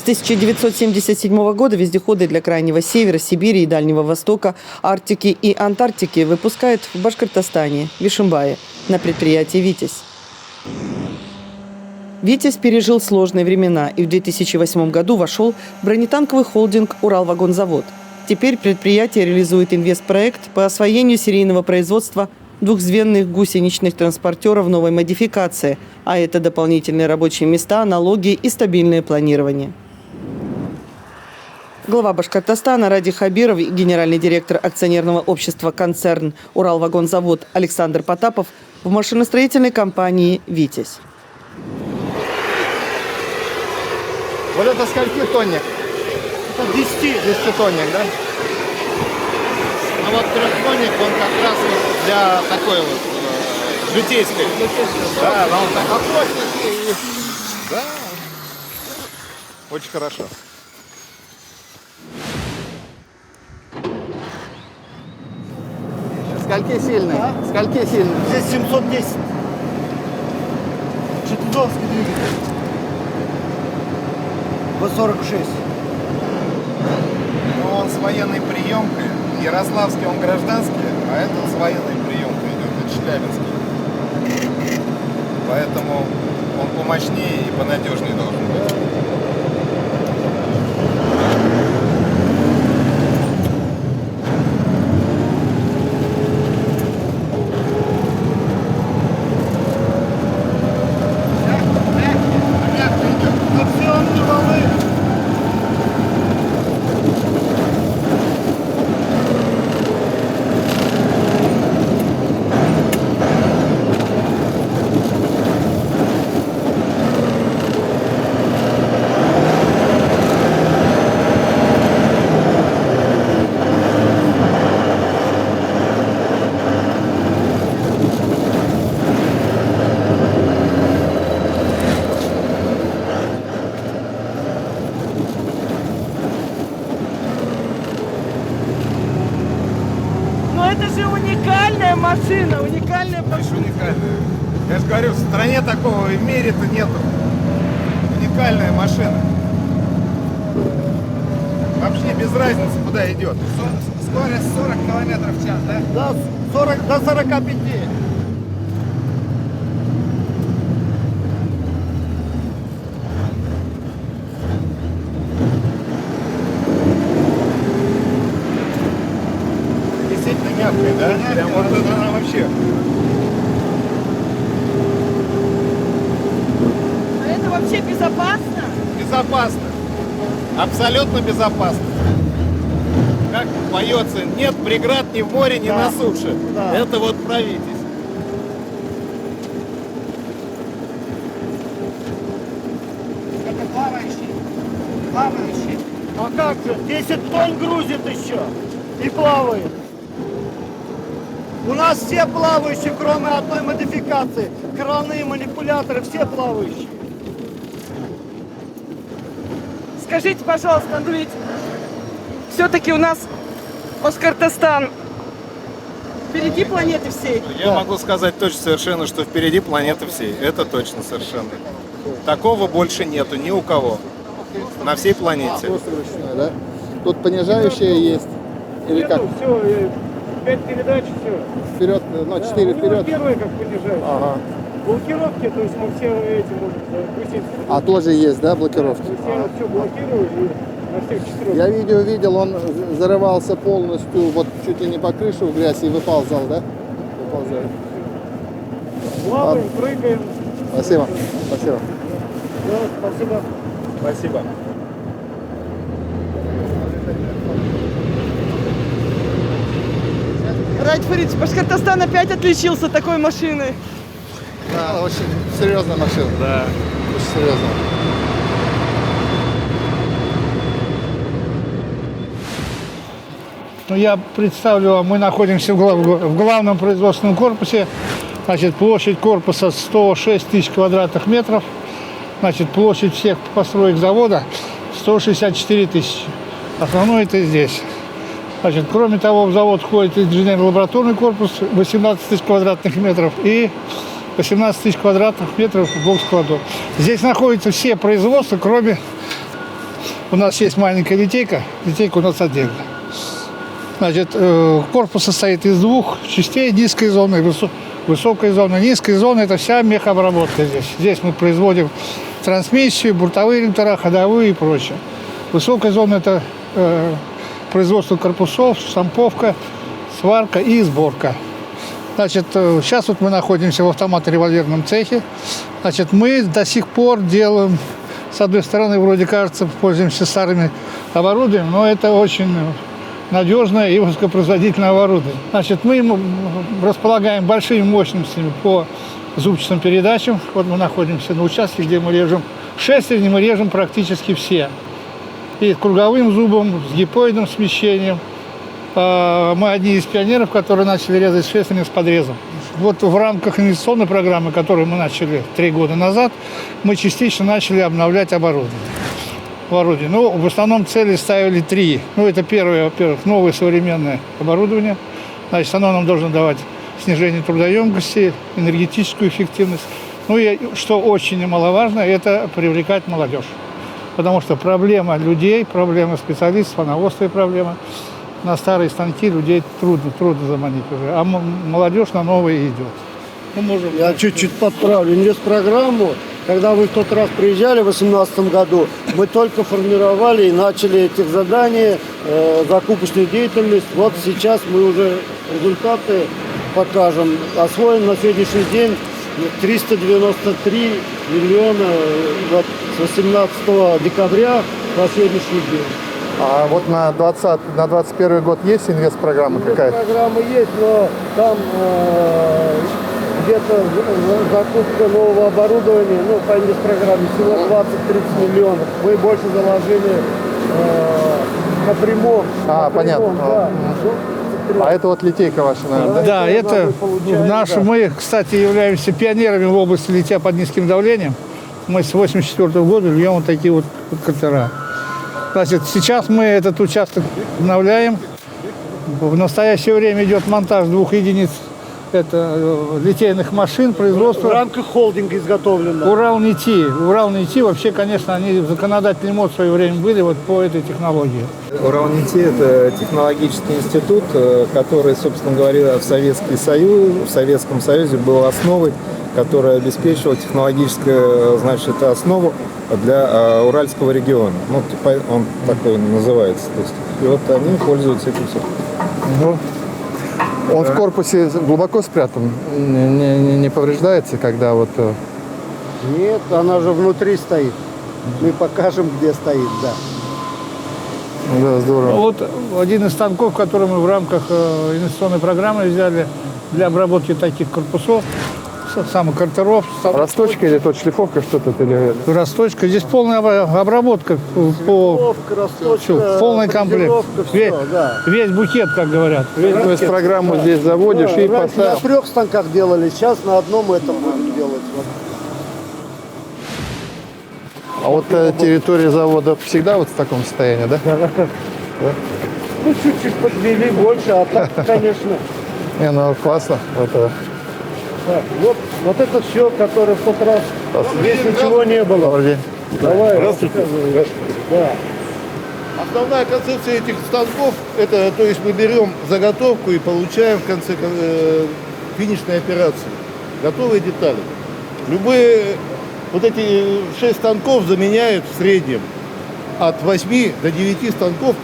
1977 года вездеходы для Крайнего Севера, Сибири и Дальнего Востока, Арктики и Антарктики выпускают в Башкортостане, в Ишимбае, на предприятии «Витязь». «Витязь» пережил сложные времена и в 2008 году вошел в бронетанковый холдинг «Уралвагонзавод». Теперь предприятие реализует инвестпроект по освоению серийного производства двухзвенных гусеничных транспортеров новой модификации, а это дополнительные рабочие места, налоги и стабильное планирование. Глава Башкортостана Ради Хабиров и генеральный директор акционерного общества «Концерн Уралвагонзавод» Александр Потапов в машиностроительной компании «Витязь». Вот это скольки тонник? Это 10-тонник, да? А вот трехтонник, он как раз вот для такой вот житейской. Да, он так охотничий. Да. Очень хорошо. Скольки сильный? А? Скольки сильный? Здесь 710. Шатудовский двигатель. В-46. Ну, он с военной приемкой. Ярославский он гражданский, а этот с военной приемкой идет, это Челябинский. Поэтому он помощнее и понадежнее должен быть. Это же уникальная машина, уникальная. Конечно, уникальная. Я же говорю, в стране такого и в мире-то нету. Уникальная машина. Вообще без разницы, куда идет. Скорость 40 км в час, да? Да, 40 до 45. Действительно мягкая, да? Прям вот это она вообще. А это вообще безопасно? Безопасно. Абсолютно безопасно. Как поется, нет преград ни в море, ни на суше. Да. Это вот про Витязь. Это плавающий. Плавающий. А как же? 10 тонн грузит еще. И плавает. У нас все плавающие, кроме одной модификации. Краны, манипуляторы, все плавающие. Скажите, пожалуйста, ну ведь все-таки у нас Башкортостан впереди планеты всей. Я могу сказать точно совершенно, что впереди планеты всей. Это точно совершенно. Такого больше нету ни у кого. На всей планете. Просто ручная, да? Тут понижающая есть. Или как? Все, 5 передач, все. Вперед, ну 4 вперед. Первые как понижающие. Ага. Блокировки, то есть мы все эти можем запустить. А тоже есть, да, блокировки? Мы все блокируем и на всех 4. Я видео видел, он зарывался полностью, вот чуть ли не по крышу в грязь и выползал, да? Выползает. Плаваем, прыгаем. Спасибо. Спасибо. Да, спасибо. Спасибо. Ради Фаридович, Башкортостан опять отличился такой машиной. Да, очень серьезная машина. Да. Очень серьезная. Ну, я представлю вам, мы находимся в главном производственном корпусе. Значит, площадь корпуса 106 тысяч квадратных метров. Значит, площадь всех построек завода 164 тысячи. Основное это здесь. Значит, кроме того, в завод входит инженерно-лабораторный корпус 18 тысяч квадратных метров и 18 тысяч квадратных метров бокс-складов. Здесь находятся все производства, кроме У нас есть маленькая литейка у нас отдельно. Значит, корпус состоит из двух частей: низкой зоны и высокой зоны. Низкая зона – это вся мехобработка здесь. Здесь мы производим трансмиссию, бортовые редуктора, ходовые и прочее. Высокая зона – это производство корпусов, штамповка, сварка и сборка. Значит, сейчас вот мы находимся в автомат-револьверном цехе. Значит, мы до сих пор делаем, с одной стороны, вроде кажется, пользуемся старыми оборудованием, но это очень надежное и высокопроизводительное оборудование. Значит, мы располагаем большими мощностями по зубчатым передачам. Вот мы находимся на участке, где мы режем шестерни, мы режем практически все. И круговым зубом, с гипоидным смещением. Мы одни из пионеров, которые начали резать шестерни с подрезом. Вот в рамках инвестиционной программы, которую мы начали 3 года назад, мы частично начали обновлять оборудование. Ну, в основном цели ставили 3. Ну, это первое, во-первых, новое современное оборудование. Значит, оно нам должно давать снижение трудоемкости, энергетическую эффективность. Ну и, что очень немаловажно, это привлекать молодежь. Потому что проблема людей, проблема специалистов, она острая проблема. На старые станки людей трудно заманить уже, а молодежь на новые идет. Мы можем... Я чуть-чуть подправлю. Инвестпрограмму, когда вы в тот раз приезжали в 2018 году, мы только формировали и начали этих заданий, закупочную деятельность. Вот сейчас мы уже результаты покажем. Освоен на сегодняшний день 393 миллиона вот, с 18 декабря по сегодняшний день. А вот на 21 год есть инвестпрограмма какая-то? Программа есть, но там где-то закупка нового оборудования, ну, по инвестпрограмме всего 20-30 миллионов. Мы больше заложили капремонт. Понятно. Да. А это вот литейка ваша, наверное, да? Да, это мы, кстати, являемся пионерами в области литья под низким давлением. Мы с 1984 года льем вот такие вот катера. Значит, сейчас мы этот участок обновляем. В настоящее время идет монтаж 2 единиц литейных машин, производства. В рамках холдинга изготовлено. Уралнити вообще, конечно, они законодательный мод в свое время были вот по этой технологии. Уралнити – это технологический институт, который, собственно говоря, в Советском Союзе был основой, которая обеспечивала технологическую, значит, основу для Уральского региона. Ну, типа, он такой называется. То есть, и вот они пользуются этим всем. Ну, он в корпусе глубоко спрятан, не повреждается, когда вот... Нет, она же внутри стоит. Мы покажем, где стоит, да. Да, здорово. Вот один из станков, который мы в рамках инвестиционной программы взяли для обработки таких корпусов, самых картеров. Расточка или тут шлифовка что-то? Или... Расточка. Здесь полная обработка по расточка, полный комплект. Все, да. Весь букет, как говорят. То есть программу здесь заводишь и Раньше на поставишь. 3 станках делали, сейчас на одном этом будем делать. Вот. А вот территория завода всегда вот в таком состоянии, да? Ну, чуть-чуть подвели больше, а так, конечно. Не, ну классно. Это... Так, вот это все, которое в тот раз здесь ничего не было. Добрый день. Давай, Здравствуйте. рассказывай. Да. Основная концепция этих станков, это, то есть мы берем заготовку и получаем в конце финишной операции готовые детали. Любые вот эти 6 станков заменяют в среднем от 8 до 9 станков.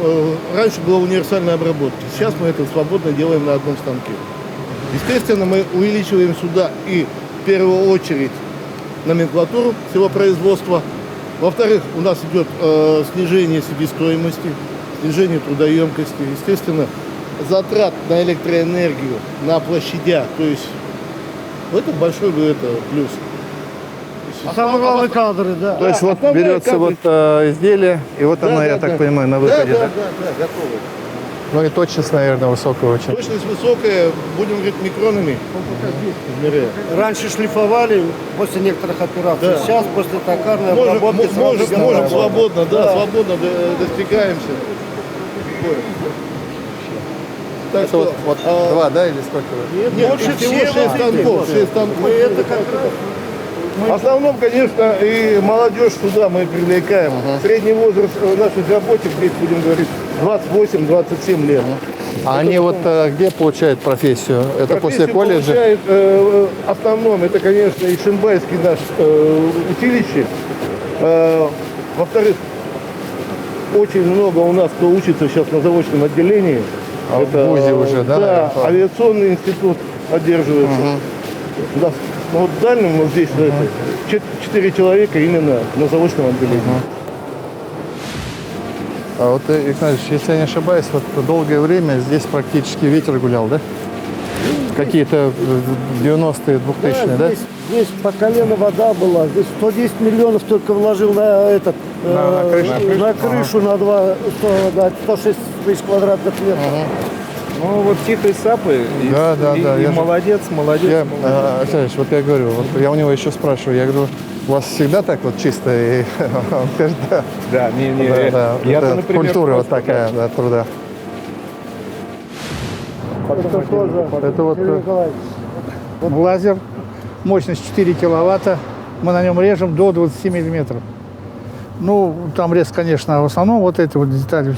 Раньше была универсальная обработка. Сейчас мы это свободно делаем на одном станке. Естественно, мы увеличиваем сюда и в первую очередь номенклатуру всего производства. Во-вторых, у нас идет снижение себестоимости, снижение трудоемкости. Естественно, затрат на электроэнергию, на площадях. То есть это большой плюс. Самые главные кадры, да. То есть вот берется вот изделие, и вот оно, я так понимаю, на выходе, да? Да, готово. Ну и точность, наверное, высокая очень. Точность высокая, будем говорить, микронами измеряем. Раньше шлифовали после некоторых операций. Да. Сейчас после токарной обработки Можем сразу свободно, свободно достигаемся. Так Это вот 2, да, или сколько? Нет, Нет, больше всего всего 6 станков. 6 станков. Мы это как раз Мы В основном, конечно, и молодежь туда мы привлекаем. Средний возраст наших работников, здесь будем говорить, 28-27 лет. А они вот где получают профессию? Это после Профессию колледжа? получают, в основном, это, конечно, Ишимбайский наш училище. Во-вторых, очень много у нас кто учится сейчас на заочном отделении. А в ВУЗе уже, да, Да, наверное? авиационный институт поддерживается. Да, ну вот в дальнем вот здесь 4 человека именно на заочном отделении. А вот, Игнатьевич, если я не ошибаюсь, вот долгое время здесь практически ветер гулял, да? Какие-то 90-е, 2000-е, да? здесь по колено вода была. Здесь 110 миллионов только вложил на этот на крышу на 106 тысяч квадратных метров. Ну вот тихой сапы, Да, да, да. и Я же- молодец, молодец. Я, Александр, вот я говорю, вот я у него еще спрашиваю, я говорю, у вас всегда так вот чисто? И он говорит, да. Да, не, Да, да, я-то, это например, культура вот просто, такая, да, труда. Это тоже. Это вот, Сергей Николаевич, Лазер, мощность 4 киловатта. Мы на нем режем до 20 миллиметров. Ну, там рез, конечно, в основном вот эти вот детали.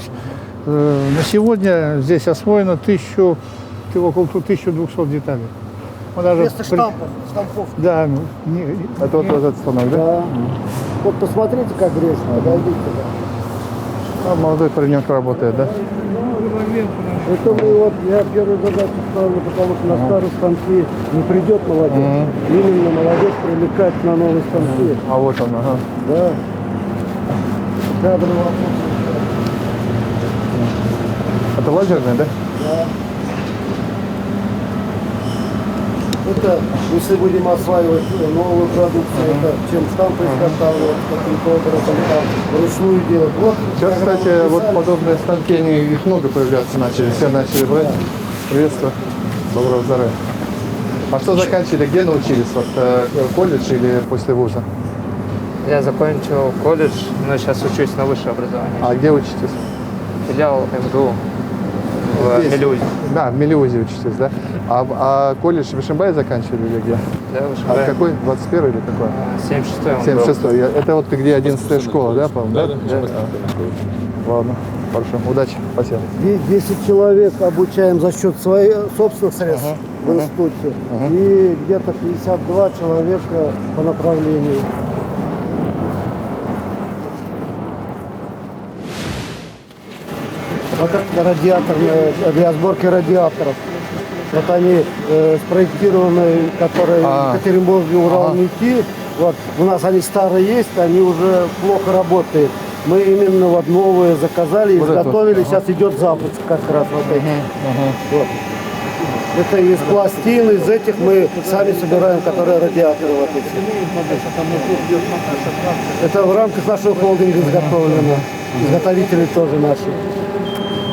На сегодня здесь освоено около 1200 деталей. Мы даже вместо штампов, штампов. Да, это вот этот станок, да? Да. Вот посмотрите, как режет, подойдите. А молодой паренек работает, да? Это мы вот, я первую задачу ставлю, потому что на старые станки не придет молодежь. Именно молодежь привлекать на новые станки. А вот он, ага. Да. Кадровый вопрос. Это лазерный, да? Это, если будем осваивать новую продукцию, это чем штампы изготавливать, каким-то образом там вручную делать. Вот, Сейчас, программу кстати, вот написали. подобные станки, их много появляться начали. Все начали брать. Приветствую. Доброго здоровья. А что заканчивали? Где научились? Вот, колледж или после вуза? Я закончил колледж, но сейчас учусь на высшее образование. А где учитесь? Филиал МГУ в Здесь? Мелюзе. Да, в Мелиузе учитесь, да? А колледж в Ишимбае заканчивали или где? Да, А высшее. какой? 21 или какой? 76-й он был. 76-й. Это вот где 11 школа, да, по-моему? Да. Ладно, хорошо. Удачи. Спасибо. 10 человек обучаем за счет своих собственных средств в институте. И где-то 52 человека по направлению. Вот это радиаторные, для сборки радиаторов. Вот они спроектированы, которые в Екатеринбурге, Урал-Нити. Вот у нас они старые есть, они уже плохо работают. Мы именно вот новые заказали, Вот это изготовили, сейчас идет запуск как раз вот этих. Вот. Это из пластин, из этих мы сами собираем, которые радиаторы вот эти. Это в рамках нашего холдинга изготовлено. Изготовители тоже наши.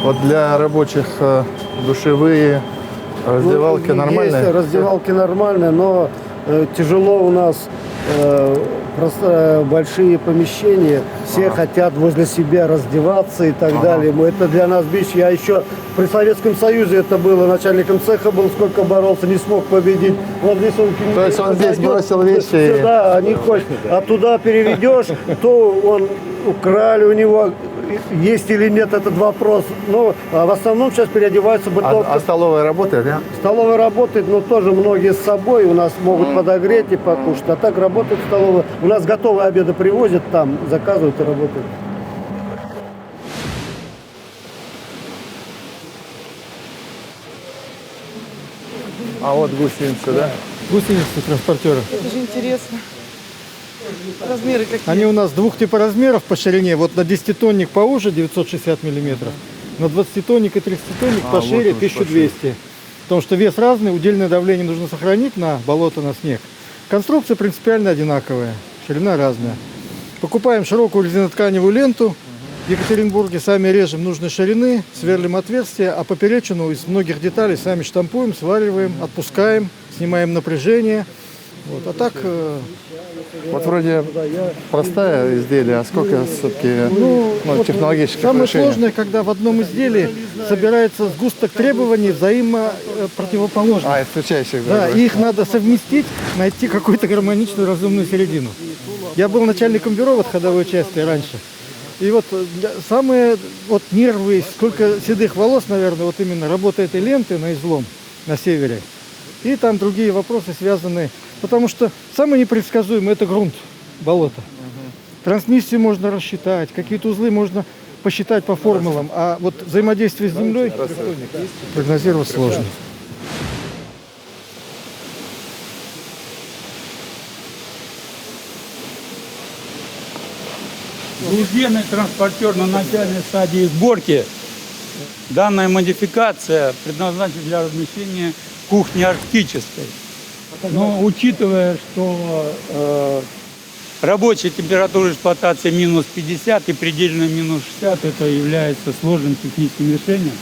Вот для рабочих душевые раздевалки Ну, нормальные? Есть раздевалки нормальные, но тяжело у нас просто большие помещения. Все хотят возле себя раздеваться и так далее. Это для нас бич. Я еще при Советском Союзе это было, начальником цеха был, сколько боролся, не смог победить. Вот здесь он, То есть он здесь бросил вещи? Да, не хочет. А туда переведешь, то он украли у него. Есть или нет этот вопрос. Но в основном сейчас переодеваются бытовка. А столовая работает, да? Столовая работает, но тоже многие с собой у нас могут подогреть и покушать. А так работает столовая. У нас готовые обеды привозят там, заказывают и работают. А вот гусеницы, да? Гусеницы транспортеры. Это же интересно. Размеры какие? Они у нас двух типа размеров по ширине. Вот на 10-тонник поуже 960 миллиметров, на 20-тонник и 30-тонник пошире 1200. Потому что вес разный, удельное давление нужно сохранить на болото, на снег. Конструкция принципиально одинаковая, ширина разная. Покупаем широкую резинотканевую ленту. В Екатеринбурге сами режем нужной ширины, сверлим отверстия, а поперечину из многих деталей сами штампуем, свариваем, отпускаем, снимаем напряжение. Вот. А так Вот вроде простое изделие, а сколько все-таки технологических Самое решений? сложное, когда в одном изделии собирается сгусток требований взаимопротивоположных. А, исключающих, Да, и их надо совместить, найти какую-то гармоничную разумную середину. Я был начальником бюро вот ходовой части раньше. И вот самые нервы, сколько седых волос, наверное, вот именно работа этой ленты на излом на севере. И там другие вопросы связанные. Потому что самое непредсказуемое – это грунт, болото. Трансмиссию можно рассчитать, какие-то узлы можно посчитать по формулам. А вот взаимодействие с землей прогнозировать сложно. Двухдверный транспортер на начальной стадии сборки. Данная модификация предназначена для размещения кухни арктической. Но учитывая, что рабочая температура эксплуатации минус 50 и предельная минус 60, это является сложным техническим решением.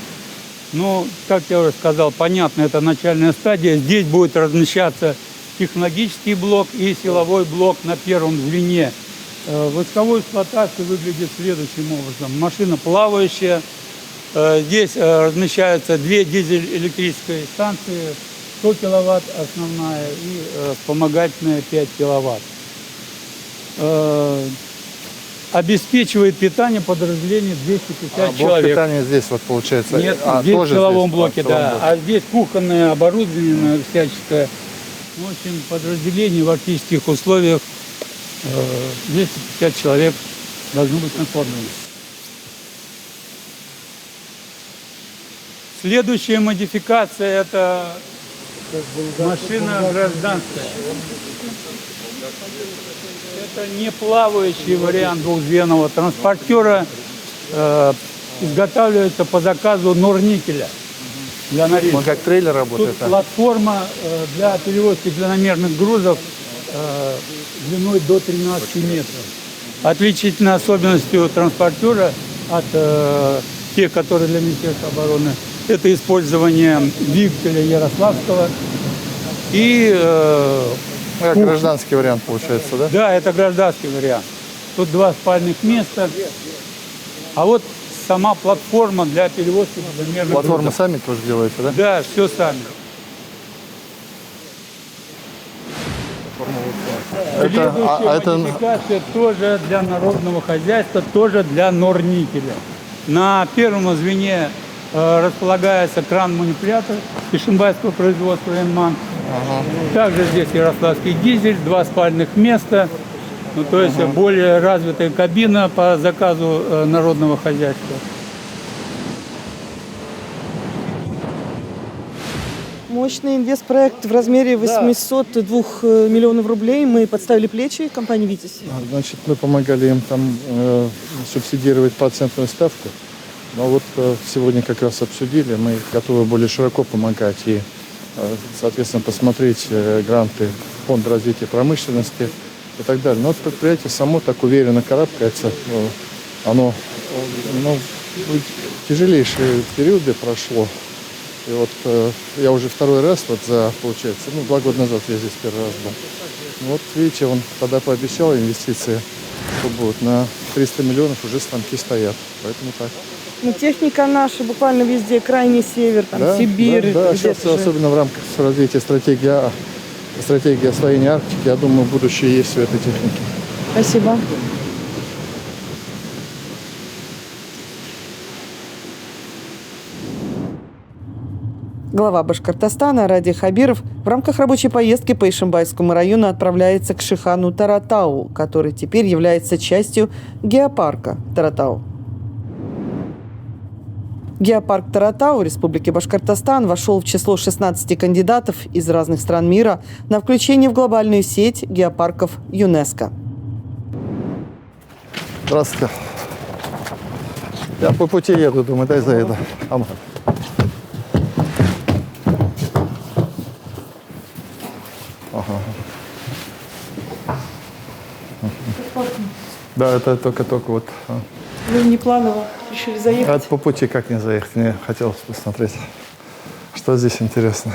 Но, как я уже сказал, понятно, это начальная стадия. Здесь будет размещаться технологический блок и силовой блок на первом звене. Войсковой эксплуатации выглядит следующим образом. Машина плавающая. Здесь размещаются две дизель-электрические станции, 100 киловатт основная и вспомогательная 5 киловатт. Обеспечивает питание подразделения 250 блок человек. питания здесь вот получается? Нет, здесь в силовом здесь, блоке, в силовом да. блоке. А здесь кухонное оборудование всяческое. В общем, подразделение в арктических условиях 250 человек должно быть накормлено. Следующая модификация – это машина гражданская. Это не плавающий вариант двухзвенного транспортера. Изготавливается по заказу Норникеля для Норильска. Он как трейлер работает? Тут платформа для перевозки длинномерных грузов длиной до 13 метров. Отличительной особенностью транспортера от тех, которые для Министерства обороны, это использование двигателя Ярославского и гражданский вариант получается, да? Да, это гражданский вариант. Тут 2 спальных места. А вот сама платформа для перевозки длинномерных Платформы грузов. сами тоже делаете, да? Да, все сами. Следующая модификация тоже для народного хозяйства, тоже для Норникеля. На первом звене располагается кран-манипулятор ишимбайского производства «Энман». Также здесь ярославский дизель, 2 спальных места. Ну, то есть более развитая кабина по заказу народного хозяйства. Мощный инвестпроект в размере 802 миллионов рублей. Мы подставили плечи компании «Витязь». Значит, мы помогали им там субсидировать процентную ставку. Но вот сегодня как раз обсудили, мы готовы более широко помогать и, соответственно, посмотреть гранты Фонда развития промышленности и так далее. Но вот предприятие само так уверенно карабкается. Оно тяжелейшие периоды прошло. И вот я уже второй раз, получается, 2 года назад я здесь первый раз был. Вот видите, он тогда пообещал инвестиции, что будут на 300 миллионов, уже станки стоят. Поэтому так. Ну, техника наша буквально везде, крайний север, там, Сибирь. Да, сейчас особенно в рамках развития стратегии освоения Арктики, я думаю, будущее есть у этой техники. Спасибо. Глава Башкортостана Ради Хабиров в рамках рабочей поездки по Ишимбайскому району отправляется к Шихану Таратау, который теперь является частью геопарка Таратау. Геопарк Таратау Республики Башкортостан вошел в число 16 кандидатов из разных стран мира на включение в глобальную сеть геопарков ЮНЕСКО. Здравствуйте. Я по пути еду, думаю, дай заеду. Ага. Да, это только вот. Вы не планово решили заехать? А по пути как не заехать? Мне хотелось посмотреть, что здесь интересно.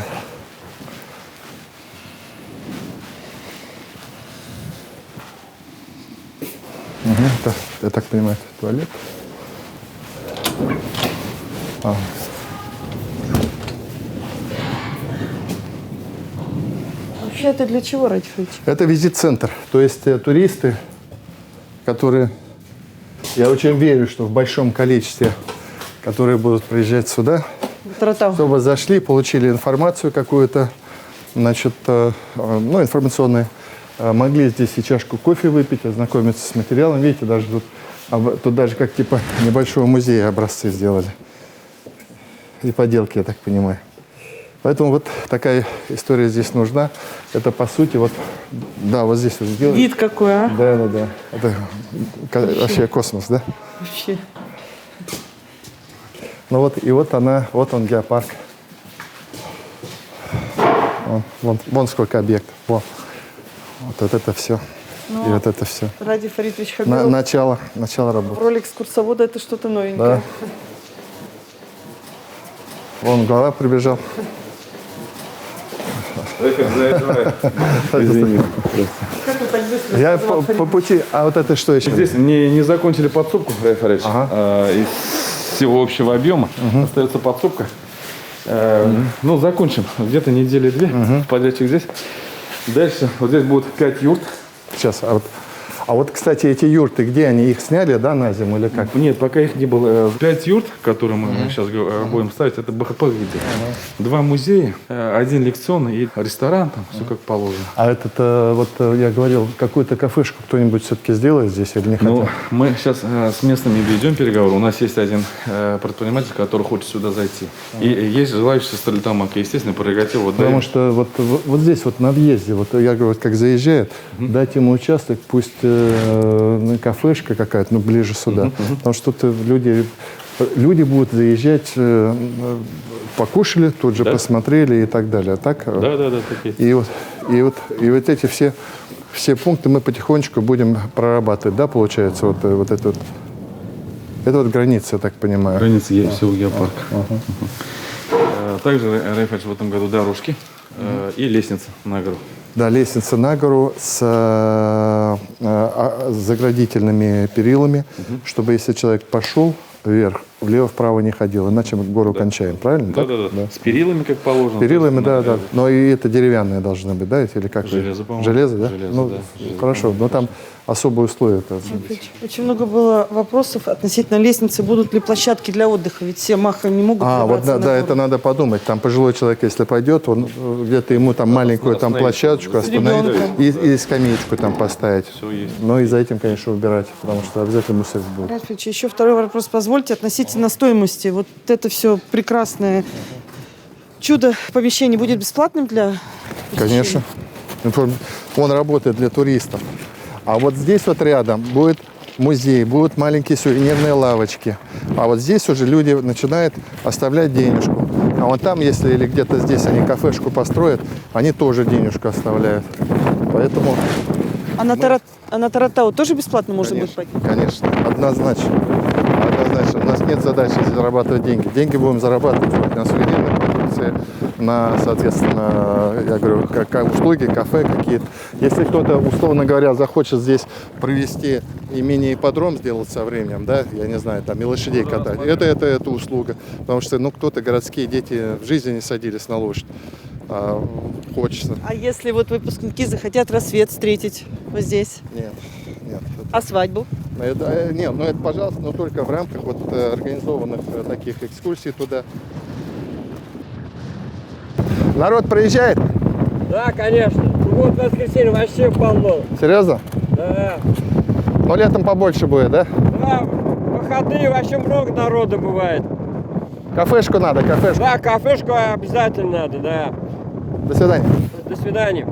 это, я так понимаю, это туалет. Вообще это для чего, Радифович? Это визит-центр. То есть туристы, которые, я очень верю, что в большом количестве, которые будут приезжать сюда, чтобы зашли, получили информацию какую-то, значит, ну, информационную, могли здесь и чашку кофе выпить, ознакомиться с материалом. Видите, даже тут даже как типа небольшого музея образцы сделали. И поделки, я так понимаю. Поэтому вот такая история здесь нужна. Это, по сути, вот, да, вот здесь вот сделали. Вид какой, а? Да. Это вообще космос, да? Вообще. Ну вот, и вот он геопарк. Вон сколько объектов. Вот это все. И вот это все. Ради Фаритович Хабиров. Начало работы. Ролик экскурсовода — это что-то новенькое. Да. Вон глава прибежал. Извини. Как вы так быстро? Я по пути. А вот это что еще? Здесь не закончили подсобку, Раиф Фаридович. Из всего общего объема остается подсобка. Ну, закончим. Где-то недели 2 подрядчик здесь. Дальше вот здесь будет 5 юрт. Сейчас. А вот, кстати, эти юрты, где они? Их сняли, да, на зиму или как? Нет, пока их не было. 5 юрт, которые мы сейчас будем ставить, это БХП где. 2 музея, 1 лекционный и ресторан, там все как положено. А этот, вот я говорил, какую-то кафешку кто-нибудь все-таки сделает здесь или не хотят? Ну, мы сейчас с местными ведем переговоры. У нас есть один предприниматель, который хочет сюда зайти. И есть желающие Стерлитамака, естественно, прерогатива. Вот Потому что вот здесь вот на въезде, вот я говорю, вот как заезжает, дать ему участок, пусть кафешка какая-то, ну, ближе сюда. Потому что тут люди будут заезжать, покушали, тут же посмотрели и так далее. Так? Да, такие. И вот эти все пункты мы потихонечку будем прорабатывать, да, получается, вот это вот. Это вот граница, я так понимаю. Граница есть всего геопарка. Также, Раиф Фаридович, в этом году дорожки и лестница на гору. Да, лестница на гору с заградительными перилами, чтобы если человек пошел вверх, влево-вправо не ходил, иначе мы гору кончаем, правильно? Да. С перилами, как положено. С перилами, да. Но и это деревянные должны быть, да? Или как? Железо, по-моему. Железо, да? Железо, ну, да. Хорошо, но там особые условия должны быть. Очень много было вопросов относительно лестницы. Будут ли площадки для отдыха? Ведь все махом не могут Вот забраться на гору. это надо подумать. Там пожилой человек, если пойдет, он где-то ему там маленькую там площадочку остановить и скамеечку там поставить. Все есть. Но и за этим, конечно, убирать, потому что обязательно мусор будет. Рафич, еще второй вопрос, позвольте, относительно стоимости. Вот это все прекрасное чудо помещение будет бесплатным для посещения? Конечно. Он работает для туристов. А вот здесь вот рядом будет музей, будут маленькие сувенирные лавочки. А вот здесь уже люди начинают оставлять денежку. А вон там, если или где-то здесь они кафешку построят, они тоже денежку оставляют. Поэтому... А на Таратау тоже бесплатно можно будет пойти? Конечно, однозначно. У нас нет задачи зарабатывать деньги. Деньги будем зарабатывать на сувенирной продукции, на, соответственно, я говорю, как услуги, кафе какие-то. Если кто-то, условно говоря, захочет здесь провести и мини-ипподром сделать со временем, да, я не знаю, там и лошадей катать, это услуга. Потому что, кто-то, городские дети в жизни не садились на лошадь. Хочется. А если вот выпускники захотят рассвет встретить вот здесь? Нет. А свадьбу? Это, пожалуйста, но только в рамках вот организованных таких экскурсий туда. Народ проезжает? Да, конечно. Вот в воскресенье вообще полно. Серьезно? Да. Но летом побольше будет, да? Да, в выходные вообще много народу бывает. Кафешку надо, кафешку. Да, кафешку обязательно надо, да. До свидания. До свидания.